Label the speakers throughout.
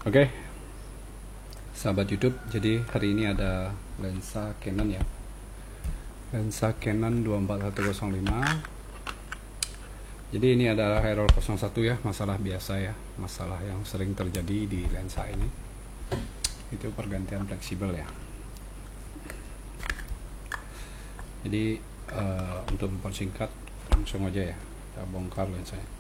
Speaker 1: Oke, sahabat YouTube, jadi hari ini ada lensa Canon ya, lensa Canon 24105. Jadi ini adalah error 01 ya, masalah biasa ya, masalah yang sering terjadi di lensa ini. Itu pergantian fleksibel ya. Jadi untuk mempersingkat langsung aja ya, kita bongkar lensanya.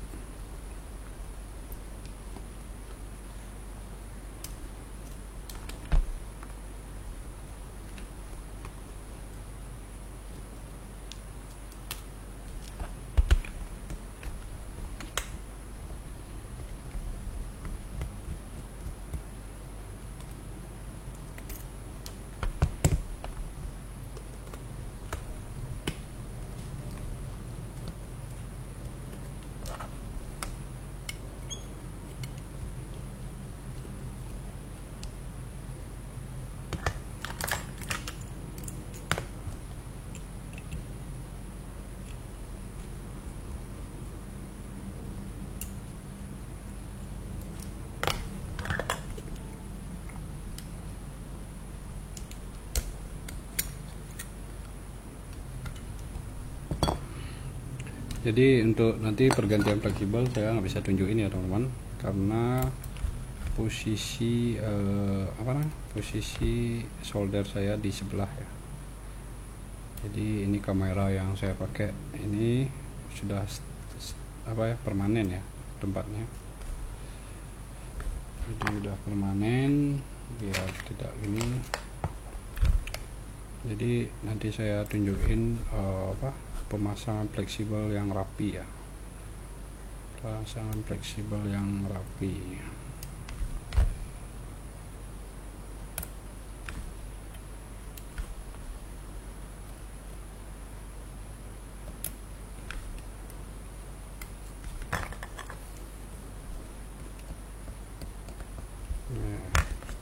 Speaker 1: Jadi untuk nanti pergantian fleksibel saya nggak bisa tunjukin ya teman-teman, karena posisi posisi solder saya di sebelah ya. Jadi ini kamera yang saya pakai ini sudah permanen ya tempatnya. Jadi udah permanen biar tidak ini. Jadi nanti saya tunjukin pemasangan fleksibel yang rapi ya, pemasangan fleksibel yang rapi.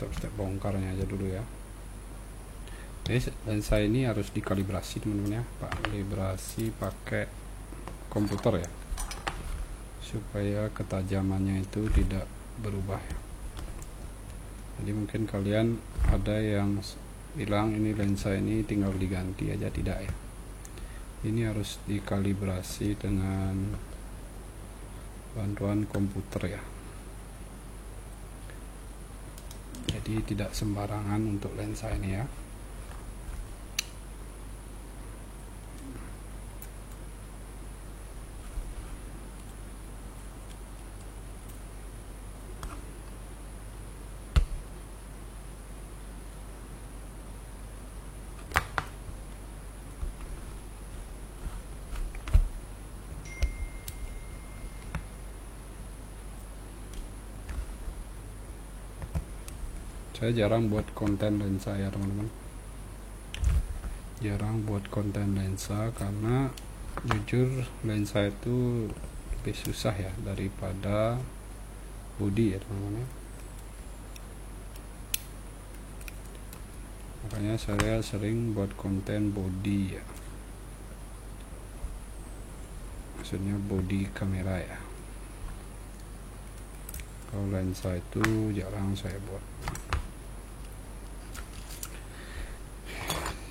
Speaker 1: Step-step bongkarnya aja dulu ya. Jadi lensa ini harus dikalibrasi teman-teman ya, kalibrasi pakai komputer ya, supaya ketajamannya itu tidak berubah ya. Jadi mungkin kalian ada yang bilang ini lensa ini tinggal diganti aja, tidak ya, ini harus dikalibrasi dengan bantuan komputer ya. Jadi tidak sembarangan untuk lensa ini ya. Saya jarang buat konten lensa ya teman-teman, jarang buat konten lensa karena jujur lensa itu lebih susah ya daripada body ya teman-teman. Makanya saya sering buat konten body ya, maksudnya body kamera ya. Kalau lensa itu jarang saya buat.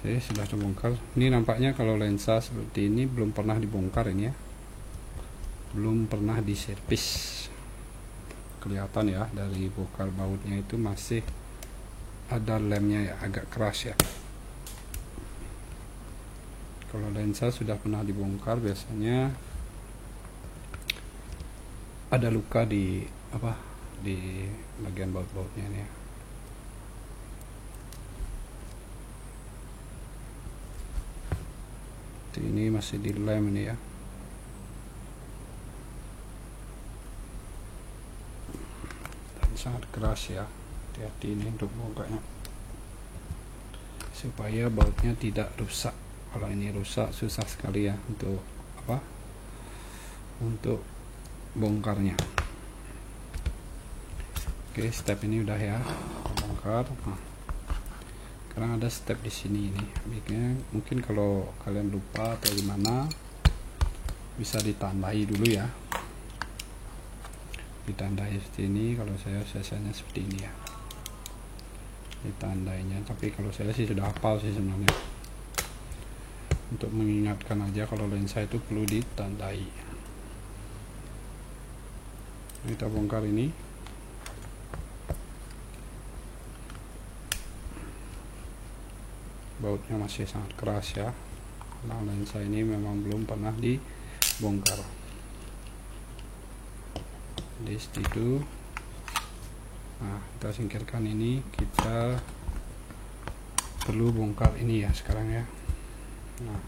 Speaker 1: Oke, sudah terbongkar. Ini nampaknya kalau lensa seperti ini belum pernah dibongkar ini ya, belum pernah diservis. Kelihatan ya dari bongkar bautnya itu masih ada lemnya ya, agak keras ya. Kalau lensa sudah pernah dibongkar biasanya ada luka di di bagian baut-bautnya ini ya. Ini masih di lem ini ya. Dan sangat keras ya. Hati-hati ini untuk bongkarnya, supaya bautnya tidak rusak. Kalau ini rusak susah sekali ya untuk untuk bongkarnya. Oke, step ini udah ya, bongkar. Sekarang ada step di sini ini. Mungkin kalau kalian lupa atau gimana bisa ditambahi dulu ya. ditandai seperti ini. Kalau saya biasanya seperti ini ya ditandainya, tapi kalau saya sih sudah hafal sih sebenarnya, untuk mengingatkan aja kalau lensa itu perlu ditandai. Kita bongkar ini. Bautnya masih sangat keras ya, nah lensa ini memang belum pernah dibongkar di situ. Nah, kita singkirkan ini, kita perlu bongkar ini ya sekarang ya. Nah,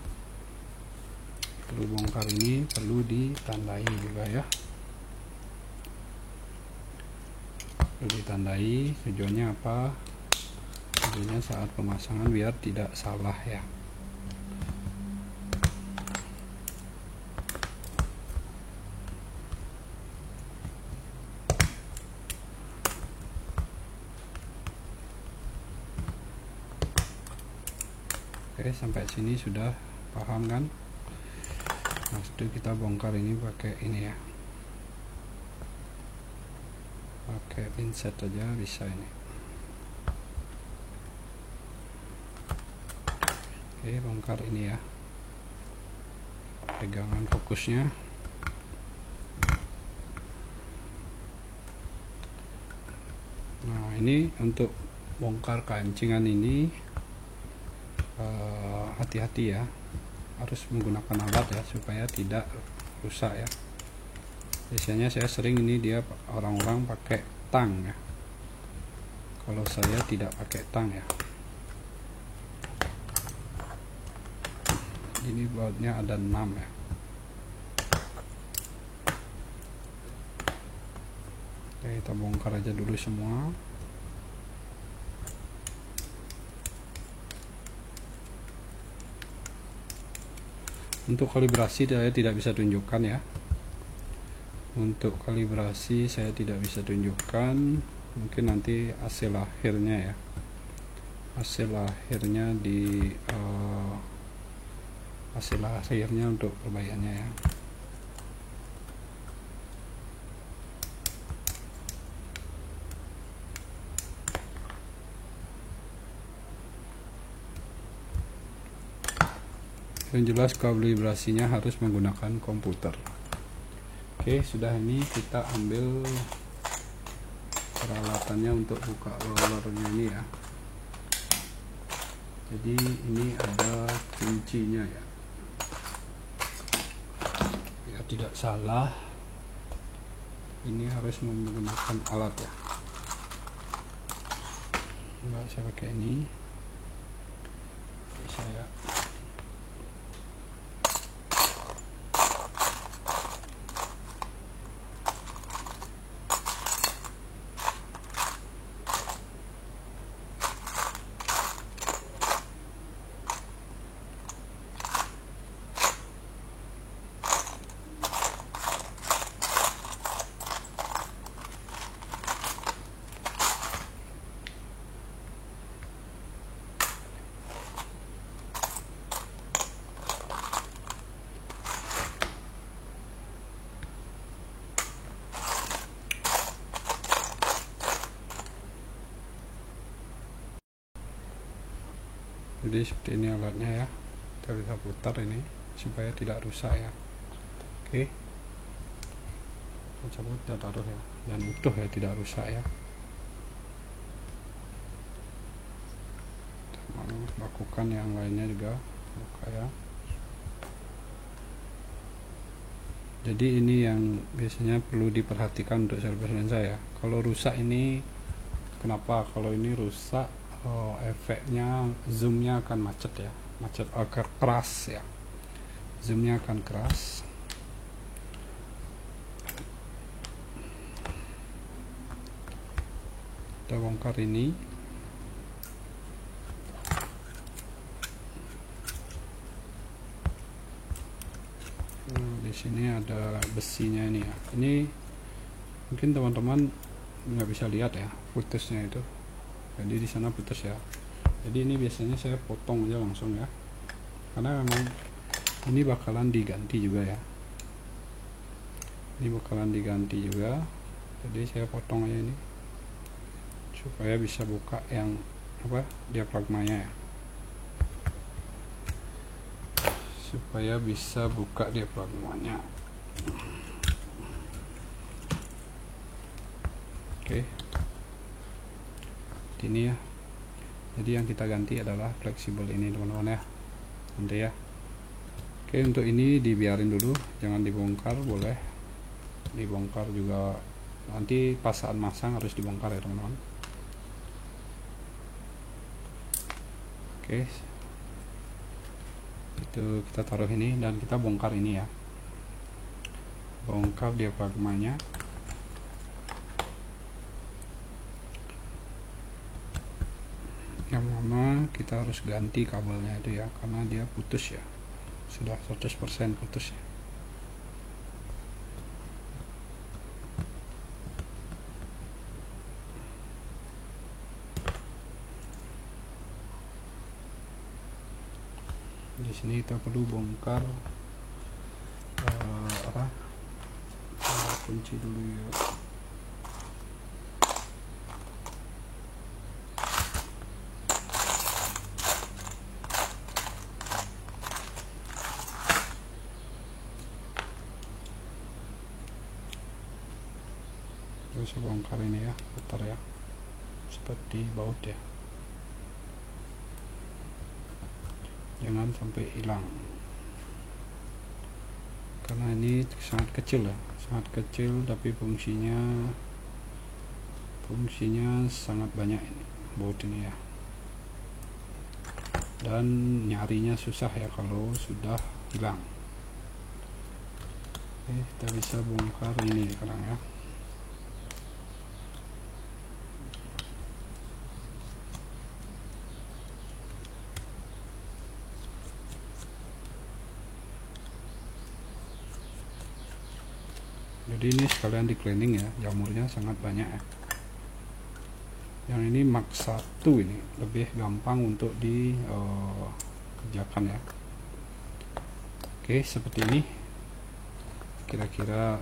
Speaker 1: perlu bongkar ini, perlu ditandai juga ya, perlu ditandai. Tujuannya apa? Tujuannya saat pemasangan biar tidak salah ya. Oke, sampai sini sudah paham kan? Nah, itu kita bongkar ini pakai ini ya, pakai pinset aja bisa ini. Oke, bongkar ini ya, pegangan fokusnya. Nah, ini untuk bongkar kancingan ini hati-hati ya, harus menggunakan alat ya supaya tidak rusak ya. Biasanya saya sering ini dia orang-orang pakai tang ya, kalau saya tidak pakai tang ya. Ini bautnya ada 6 ya. Oke, kita bongkar aja dulu semua. Untuk kalibrasi saya tidak bisa tunjukkan ya. Untuk kalibrasi saya tidak bisa tunjukkan, mungkin nanti hasil akhirnya ya, hasil akhirnya di hasil akhirnya untuk perbaikannya ya. Yang jelas kalibrasinya harus menggunakan komputer. Oke, sudah. Ini kita ambil peralatannya untuk buka rollernya ini ya. Jadi ini ada kuncinya ya. Ya, tidak salah, ini harus menggunakan alat ya. Enggak, saya pakai ini. Saya jadi seperti ini alatnya ya, kita bisa putar ini supaya tidak rusak ya. Oke, kita cabut dan taruh ya, dan utuh ya, tidak rusak ya. Lakukan yang lainnya juga buka ya. Jadi ini yang biasanya perlu diperhatikan untuk service lensa ya. Kalau rusak ini, kenapa? Kalau ini rusak, efeknya zoomnya akan macet ya, macet agak keras ya, zoomnya akan keras. Kita bongkar ini. Nah, di sini ada besinya ini ya. Ini mungkin teman-teman nggak bisa lihat ya putusnya itu. Jadi di sana putus ya. Jadi ini biasanya saya potong aja langsung ya, karena memang ini bakalan diganti juga ya. Ini bakalan diganti juga. jadi saya potong aja ini supaya bisa buka yang diafragmanya ya, supaya bisa buka diafragmanya. Oke, ini ya. Jadi yang kita ganti adalah fleksibel ini teman-teman ya, nanti ya. Oke, untuk ini dibiarin dulu, jangan dibongkar. Boleh dibongkar juga, nanti pas saat masang harus dibongkar ya teman-teman. Oke, itu kita taruh ini dan kita bongkar ini ya, bongkar diafragmanya. Yang mana kita harus ganti kabelnya itu ya, karena dia putus ya, sudah 100% putus ya. Di sini kita perlu bongkar kunci dulu ya. Terus bongkar ini ya, putar ya, seperti baut ya, jangan sampai hilang karena ini sangat kecil ya, sangat kecil tapi fungsinya sangat banyak ini baut ini ya, dan nyarinya susah ya kalau sudah hilang. Oke, kita bisa bongkar ini sekarang ya. Jadi ini sekalian di cleaning ya, jamurnya sangat banyak ya. Yang ini Max 1 ini lebih gampang untuk dikerjakan ya. Oke, seperti ini kira-kira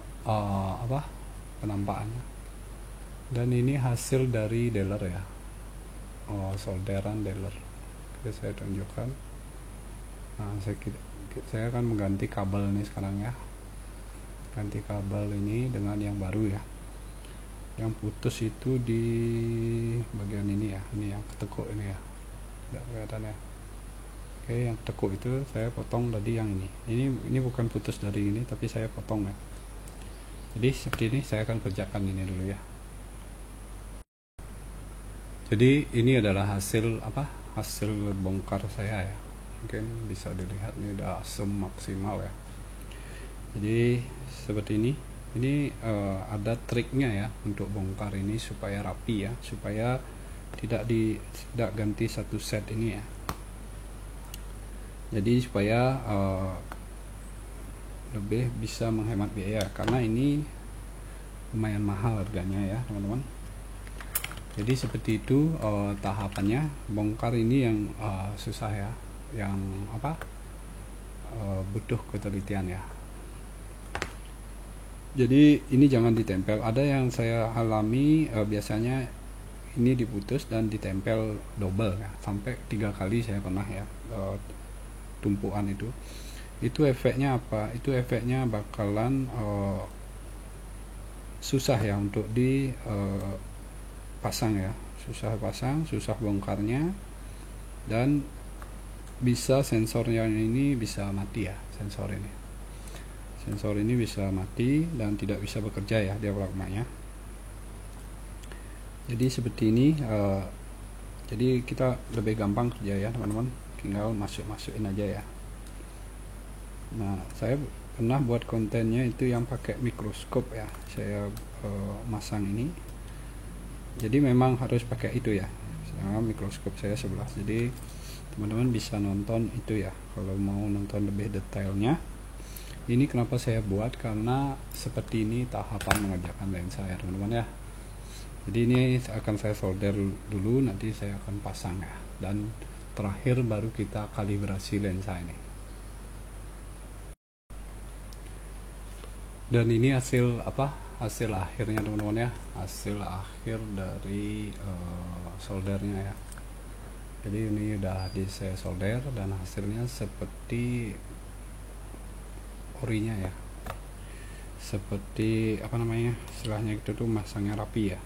Speaker 1: penampakannya. Dan ini hasil dari dealer ya, solderan dealer. Oke, saya tunjukkan. Nah, saya akan mengganti kabel ini sekarang ya, ganti kabel ini dengan yang baru ya. Yang putus itu di bagian ini ya, ini yang ketekuk ini ya, tidak kelihatan ya. Oke, yang tekuk itu saya potong tadi yang ini bukan putus dari ini tapi saya potong ya. Jadi seperti ini saya akan kerjakan ini dulu ya. Jadi ini adalah hasil hasil bongkar saya ya, mungkin bisa dilihat ini udah asem maksimal ya. Jadi seperti ini ada triknya ya untuk bongkar ini supaya rapi ya, supaya tidak ganti satu set ini ya. Jadi supaya lebih bisa menghemat biaya, karena ini lumayan mahal harganya ya teman-teman. Jadi seperti itu tahapannya. Bongkar ini yang susah ya, yang butuh ketelitian ya. Jadi ini jangan ditempel. Ada yang saya alami biasanya ini diputus dan ditempel double ya, sampai 3 kali saya pernah ya, tumpuan itu efeknya apa? Itu efeknya bakalan susah ya untuk dipasang ya, susah pasang, susah bongkarnya, dan bisa sensornya ini bisa mati ya, sensor ini bisa mati dan tidak bisa bekerja ya diafragmanya. Jadi seperti ini, jadi kita lebih gampang kerja ya teman-teman, tinggal masukin aja ya. Nah, saya pernah buat kontennya itu yang pakai mikroskop ya, saya masang ini. Jadi memang harus pakai itu ya, sama mikroskop saya 11. Jadi teman-teman bisa nonton itu ya kalau mau nonton lebih detailnya. Ini kenapa saya buat, karena seperti ini tahapan mengerjakan lensa ya teman-teman ya. Jadi ini akan saya solder dulu, nanti saya akan pasang ya, dan terakhir baru kita kalibrasi lensa ini. Dan ini hasil hasil akhirnya teman-teman ya, hasil akhir dari soldernya ya. Jadi ini udah saya solder dan hasilnya seperti orinya ya, seperti apa namanya istilahnya itu tuh masangnya rapi ya.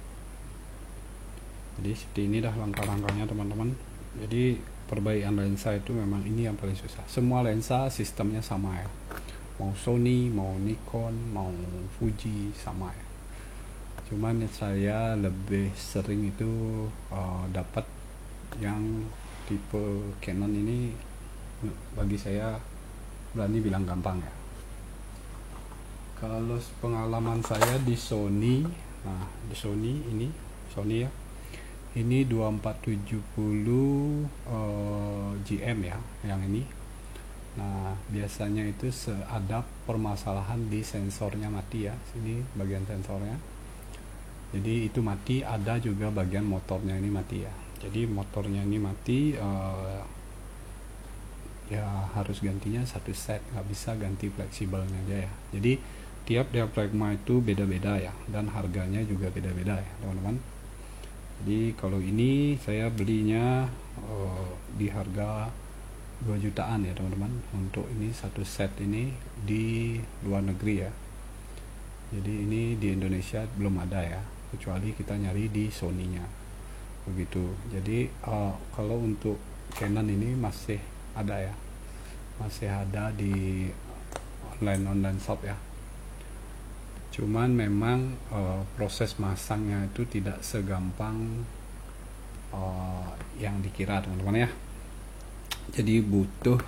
Speaker 1: Jadi seperti ini dah langkah-langkahnya teman-teman. Jadi perbaikan lensa itu memang ini yang paling susah. Semua lensa sistemnya sama ya, mau Sony, mau Nikon, mau Fuji sama ya. Cuman saya lebih sering itu dapat yang tipe Canon ini, bagi saya berani bilang gampang ya. Kalau pengalaman saya di Sony, nah di Sony ini ya, ini 2470 GM ya yang ini. Nah biasanya itu ada permasalahan di sensornya mati ya, sini bagian sensornya. Jadi itu mati, ada juga bagian motornya ini mati ya. Jadi motornya ini mati, ya harus gantinya satu set, nggak bisa ganti fleksibelnya aja ya. Jadi tiap diafragma itu beda-beda ya, dan harganya juga beda-beda ya teman-teman. Jadi kalau ini saya belinya di harga 2 jutaan ya teman-teman, untuk ini satu set ini di luar negeri ya. Jadi ini di Indonesia belum ada ya, kecuali kita nyari di Sony-nya begitu. Jadi kalau untuk Canon ini masih ada ya, masih ada di online shop ya. Cuman memang proses masangnya itu tidak segampang yang dikira teman-teman ya. Jadi butuh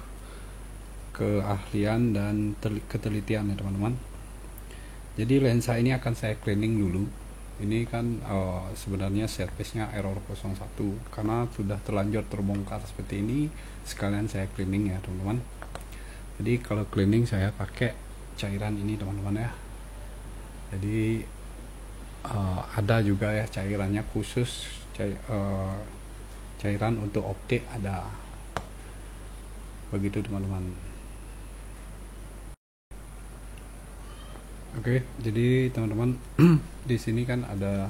Speaker 1: keahlian dan ketelitian ya teman-teman. Jadi lensa ini akan saya cleaning dulu. Ini kan sebenarnya servisnya error 01, karena sudah terlanjur terbongkar seperti ini, sekalian saya cleaning ya teman-teman. Jadi kalau cleaning saya pakai cairan ini teman-teman ya. Jadi ada juga ya cairannya khusus, cairan untuk optik ada, begitu teman-teman. Oke, jadi teman-teman di sini kan ada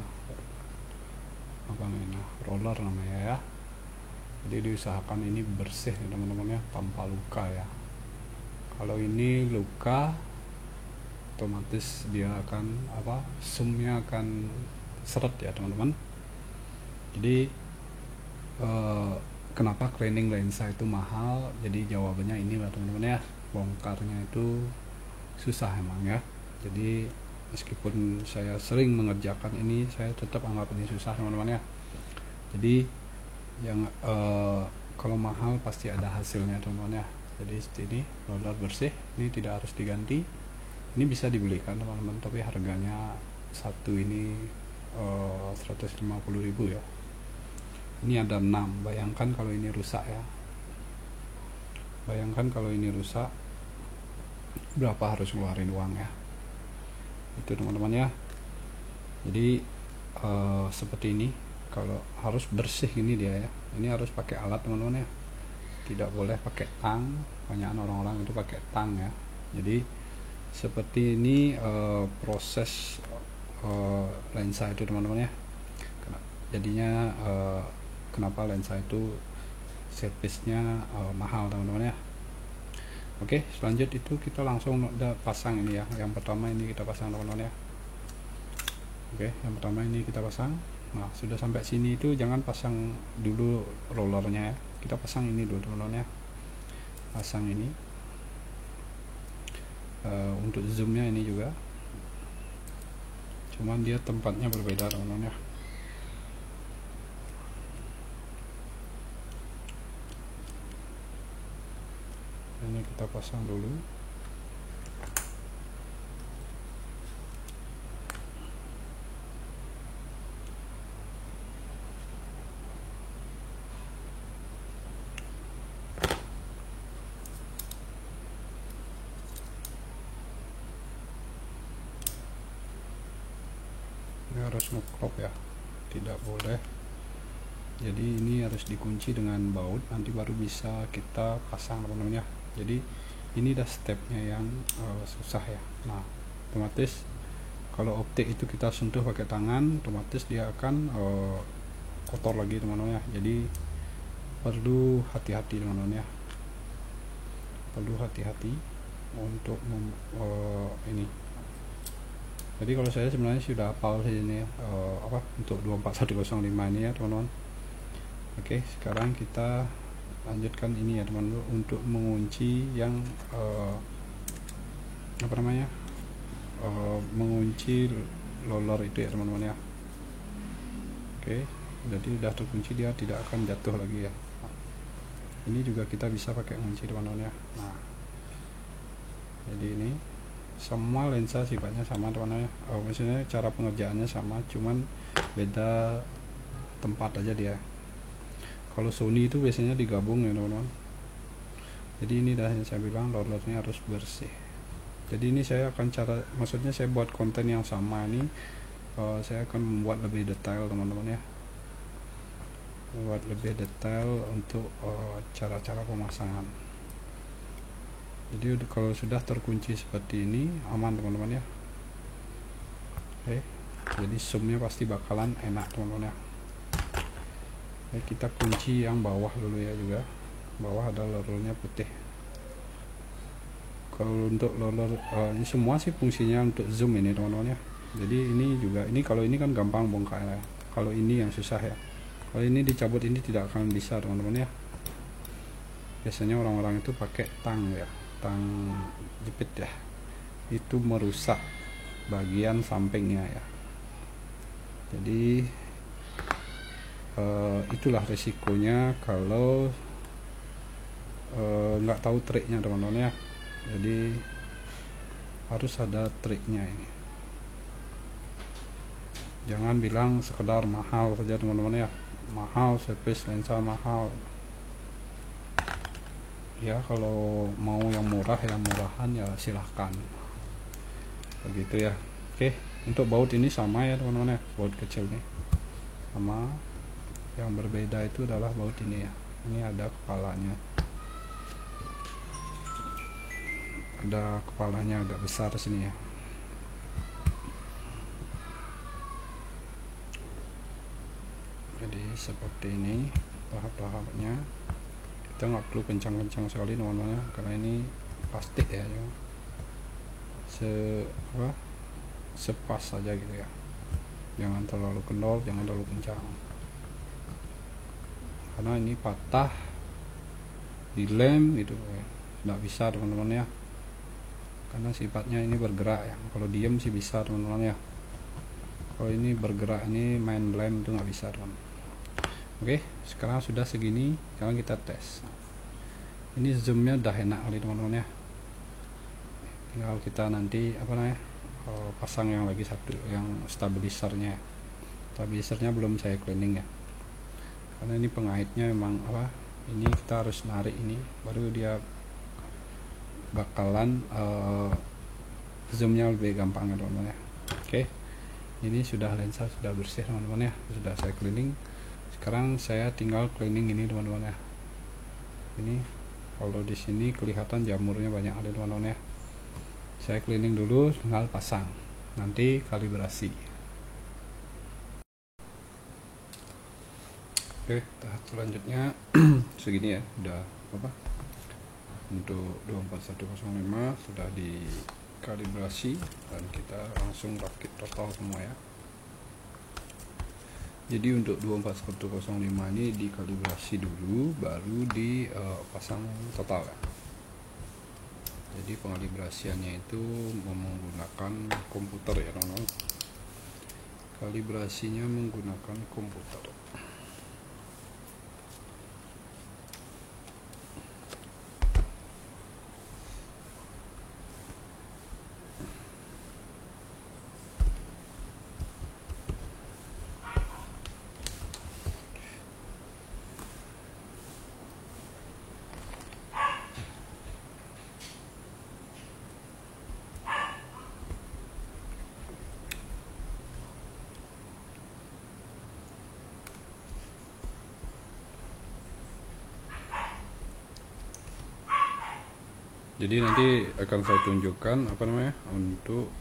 Speaker 1: apa namanya, roller namanya ya. Jadi diusahakan ini bersih ya teman-teman ya, tanpa luka ya. Kalau ini luka, otomatis dia akan zoomnya akan seret ya teman-teman. Jadi kenapa cleaning lensa itu mahal? Jadi jawabannya ini lah teman-teman ya, bongkarnya itu susah emang ya. Jadi meskipun saya sering mengerjakan ini, saya tetap anggap ini susah teman-teman ya. Jadi yang kalau mahal pasti ada hasilnya teman-teman ya. Jadi seperti ini, roller bersih, ini tidak harus diganti. Ini bisa dibelikan teman-teman, tapi harganya satu ini 150.000 ya. Ini ada 6, bayangkan kalau ini rusak ya. Bayangkan kalau ini rusak, berapa harus ngeluarin uang ya. Itu teman-teman ya. Jadi seperti ini, kalau harus bersih ini dia ya. Ini harus pakai alat teman-teman ya. Tidak boleh pakai tang, banyak orang-orang itu pakai tang ya. Jadi seperti ini proses lensa itu teman-teman ya. Jadinya kenapa lensa itu servisnya mahal teman-teman ya. Oke, selanjut itu kita langsung udah pasang ini ya. Yang pertama ini kita pasang teman-teman ya. Oke, yang pertama ini kita pasang. Nah, sudah sampai sini itu jangan pasang dulu rollernya ya. Kita pasang ini dulu teman-teman ya. Pasang ini. Untuk zoomnya ini juga, cuman dia tempatnya berbeda teman-teman ya. Ini kita pasang dulu. Ini harus ngeklop ya, tidak boleh. Jadi ini harus dikunci dengan baut, nanti baru bisa kita pasang teman-teman ya. Jadi ini dah stepnya yang susah ya. Nah otomatis Kalau optik itu kita sentuh pakai tangan, otomatis dia akan kotor lagi teman-teman ya. Jadi perlu hati-hati teman-teman ya, perlu hati-hati untuk ini. Jadi kalau saya sebenarnya sudah hafal ini untuk 24105 ini ya teman-teman. Oke, sekarang kita lanjutkan ini ya teman-teman, untuk mengunci yang mengunci loler itu ya teman-teman ya. Oke, jadi sudah terkunci, dia tidak akan jatuh lagi ya. Ini juga kita bisa pakai kunci teman-teman ya. Nah, jadi ini semua lensa sifatnya sama teman-teman ya. Maksudnya cara pengerjaannya sama, cuman beda tempat aja dia. Kalau Sony itu biasanya digabung ya teman-teman. Jadi ini dah yang saya bilang, lolernya harus bersih. Jadi ini saya akan maksudnya saya buat konten yang sama ini, saya akan membuat lebih detail teman-teman ya, membuat lebih detail untuk cara-cara pemasangan. Jadi kalau sudah terkunci seperti ini aman teman-teman ya. Oke, jadi zoomnya pasti bakalan enak teman-teman ya. Oke, kita kunci yang bawah dulu ya, juga bawah ada lolernya putih. Kalau untuk loler ini semua sih fungsinya untuk zoom ini teman-teman ya. Jadi ini juga, ini kalau ini kan gampang bongkar ya, kalau ini yang susah ya. Kalau ini dicabut ini tidak akan bisa teman-teman ya. Biasanya orang-orang itu pakai tang ya, tang jepit ya, itu merusak bagian sampingnya ya. Jadi itulah resikonya kalau nggak tahu triknya teman-teman ya. Jadi harus ada triknya ini, jangan bilang sekedar mahal saja teman-teman ya, mahal, service lensa mahal ya. Kalau mau yang murah, yang murahan ya silahkan begitu ya. Oke, untuk baut ini sama ya teman-teman ya, baut kecil nih sama. Yang berbeda itu adalah baut ini ya, ini ada kepalanya, ada kepalanya agak besar sini ya. Jadi seperti ini tahap-tahapnya. Kita nggak perlu kencang-kencang sekali teman-teman ya, karena ini plastik ya, sepas saja gitu ya, jangan terlalu kendor, jangan terlalu kencang, karena ini patah dilem gitu ya, nggak bisa teman-teman ya, karena sifatnya ini bergerak ya. Kalau diem sih bisa teman-teman ya, kalau ini bergerak, ini main lem itu nggak bisa teman. Oke, sekarang sudah segini, sekarang kita tes. Ini zoomnya udah enak kali teman-teman ya, tinggal kita nanti pasang yang lagi satu, yang stabilisernya belum saya cleaning ya, karena ini pengaitnya memang ini kita harus narik ini, baru dia bakalan zoomnya lebih gampang ya teman-teman ya. Oke, ini sudah lensa sudah bersih teman-teman ya, sudah saya cleaning. Sekarang saya tinggal cleaning ini teman-teman ya. Ini kalau di sini kelihatan jamurnya banyak ada teman-teman ya. Saya cleaning dulu, tinggal pasang, nanti kalibrasi. Oke, tahap selanjutnya segini ya, udah untuk 24105 sudah dikalibrasi dan kita langsung rakit total semua ya. Jadi untuk 24105 ini dikalibrasi dulu, baru dipasang total ya. Jadi pengalibrasiannya itu menggunakan komputer ya teman-teman. Kalibrasinya menggunakan komputer. Jadi nanti akan saya tunjukkan untuk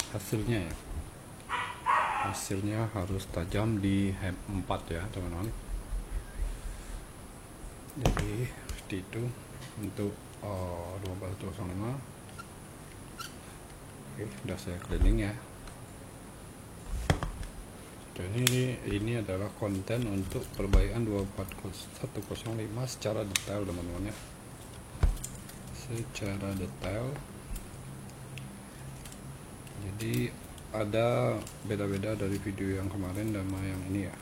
Speaker 1: hasilnya ya. Hasilnya harus tajam di F4 ya teman-teman. Jadi seperti itu untuk 1205. Oke, sudah saya keliling ya. Dan ini adalah konten untuk perbaikan 24105 secara detail teman-teman ya. Secara detail. Jadi ada beda-beda dari video yang kemarin dan yang ini ya.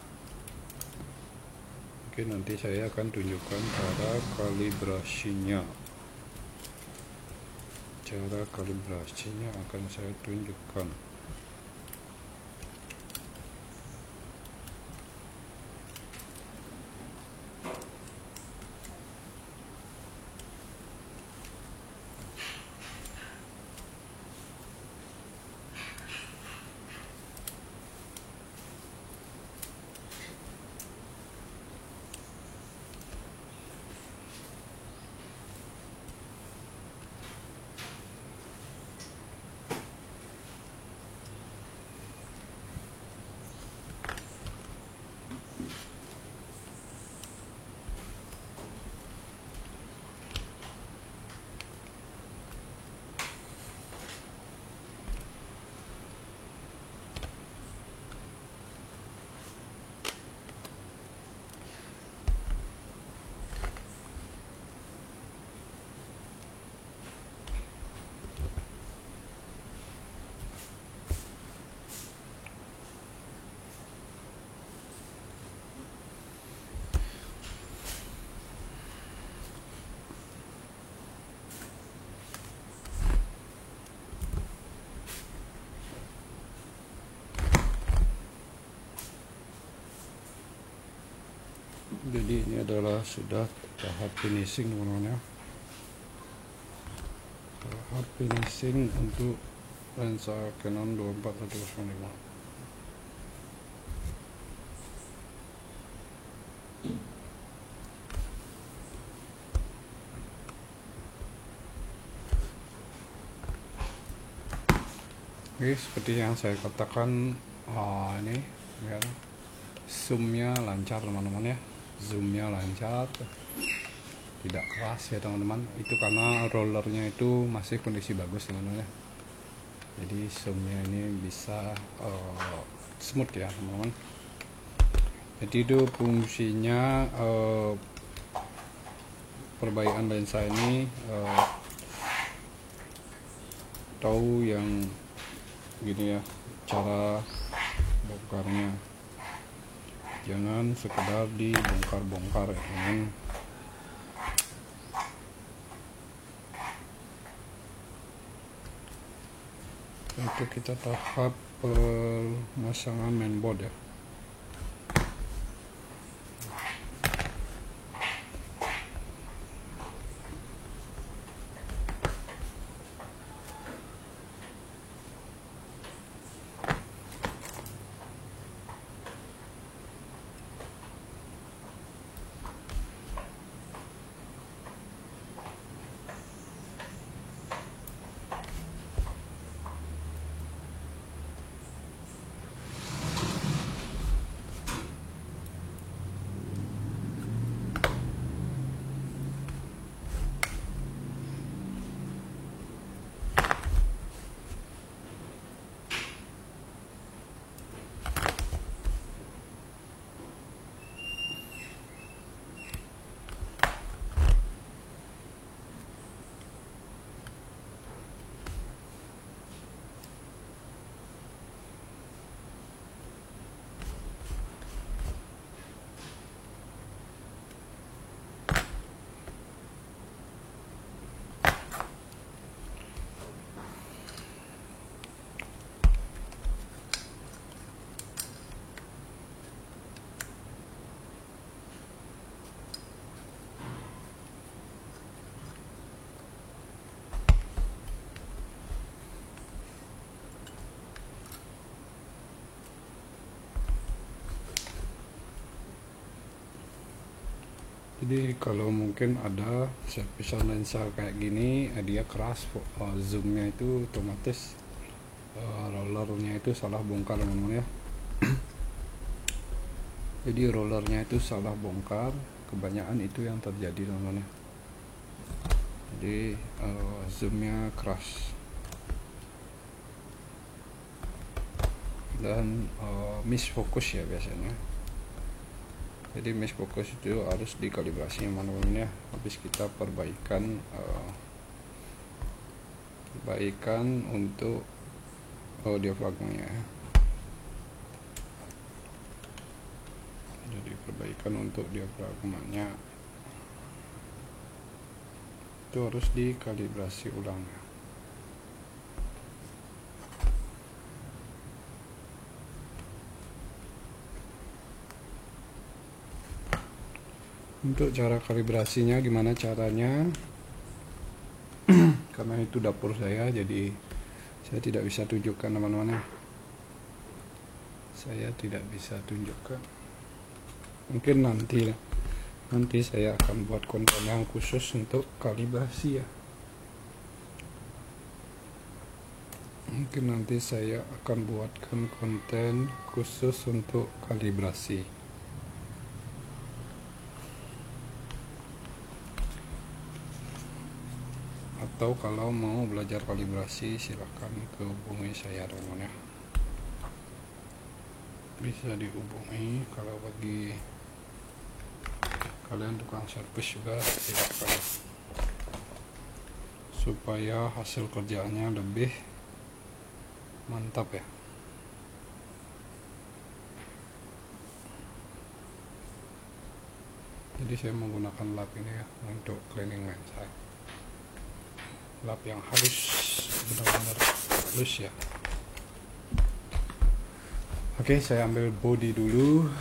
Speaker 1: Oke, nanti saya akan tunjukkan cara kalibrasinya. Cara kalibrasinya akan saya tunjukkan. Jadi ini adalah sudah tahap finishing teman-teman ya. Tahap finishing untuk lensa Canon 24105. Oke, seperti yang saya katakan, ini ya, zoomnya lancar teman-teman ya. Zoomnya lancar, tidak keras ya teman-teman. Itu karena rollernya itu masih kondisi bagus teman-teman ya. Jadi zoomnya ini bisa smooth ya teman-teman. Jadi itu fungsinya perbaikan lensa ini, tahu yang gini ya cara bongkarnya. Jangan sekedar dibongkar-bongkar ya teman. Itu kita tahap pemasangan mainboard ya. Jadi kalau mungkin ada serpisan lensa kayak gini, dia keras, zoomnya itu otomatis rollernya itu salah bongkar teman-teman ya. Jadi rollernya itu salah bongkar, kebanyakan itu yang terjadi teman-teman ya. Jadi zoomnya keras dan miss fokus ya biasanya. Jadi miss fokus itu harus dikalibrasi teman-teman ya. Habis kita perbaikan untuk diafragmanya. Jadi perbaikan untuk diafragmanya itu harus dikalibrasi ulang. Untuk cara kalibrasinya gimana caranya? Karena itu dapur saya, jadi saya tidak bisa tunjukkan teman-teman ya. Saya tidak bisa tunjukkan. Mungkin nanti saya akan buat konten yang khusus untuk kalibrasi ya. Mungkin nanti saya akan buatkan konten khusus untuk kalibrasi. Atau kalau mau belajar kalibrasi silahkan hubungi saya teman-teman ya. Bisa dihubungi. Kalau bagi kalian tukang servis juga silahkan, supaya hasil kerjaannya lebih mantap ya. Jadi saya menggunakan lap ini ya untuk cleaning lensa, lap yang halus, benar-benar halus ya. Oke, saya ambil body dulu.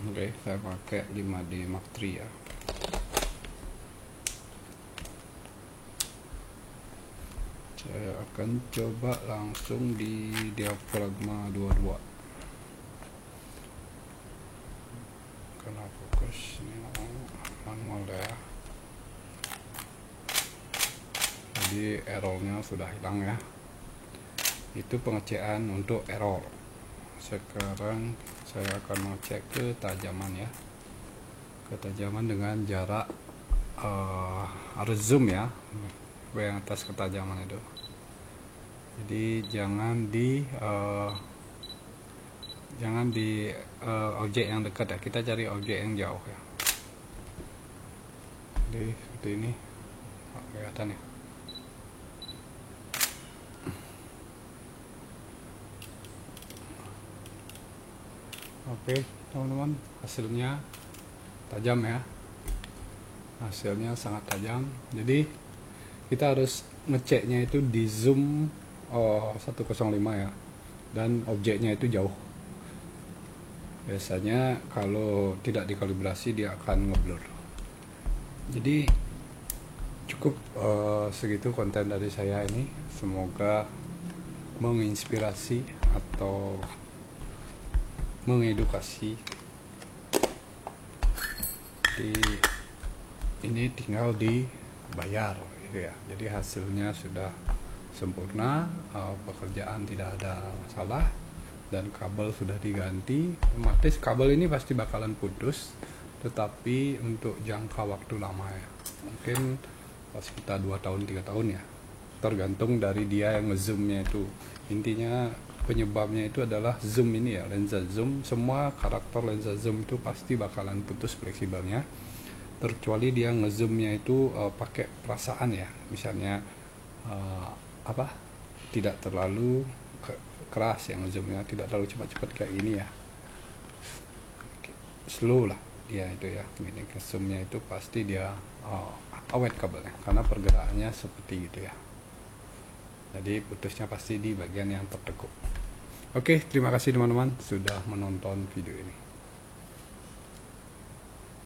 Speaker 1: Oke, saya pakai 5D Mark III ya. Saya akan coba langsung di diafragma 22. Karena fokus ini manual ya. Jadi errornya sudah hilang ya. Itu pengecekan untuk error. Sekarang saya akan mengecek ketajaman ya. Ketajaman dengan jarak harus zoom ya, yang atas ketajaman itu. Jadi jangan di objek yang dekat ya, kita cari objek yang jauh ya. Jadi seperti ini, kelihatan ya. Oke teman-teman, hasilnya tajam ya, hasilnya sangat tajam. Jadi kita harus ngeceknya itu di zoom 105 ya, dan objeknya itu jauh. Biasanya kalau tidak dikalibrasi dia akan ngeblur. Jadi cukup segitu konten dari saya ini. Semoga menginspirasi atau mengedukasi. Ini tinggal dibayar gitu ya. Jadi hasilnya sudah sempurna, pekerjaan tidak ada masalah, dan kabel sudah diganti. Otomatis kabel ini pasti bakalan putus, tetapi untuk jangka waktu lama ya, mungkin sekitar 2 tahun 3 tahun ya, tergantung dari dia yang ngezoomnya itu. Intinya penyebabnya itu adalah zoom ini ya, lensa zoom. Semua karakter lensa zoom itu pasti bakalan putus fleksibelnya, terkecuali dia ngezoomnya itu pakai perasaan ya. Misalnya tidak terlalu keras yang zoomnya, tidak terlalu cepat-cepat kayak ini ya, slow lah dia itu ya. Ini zoomnya itu pasti dia awet kabelnya, karena pergerakannya seperti itu ya. Jadi putusnya pasti di bagian yang tertekuk. Oke, terima kasih teman-teman sudah menonton video ini.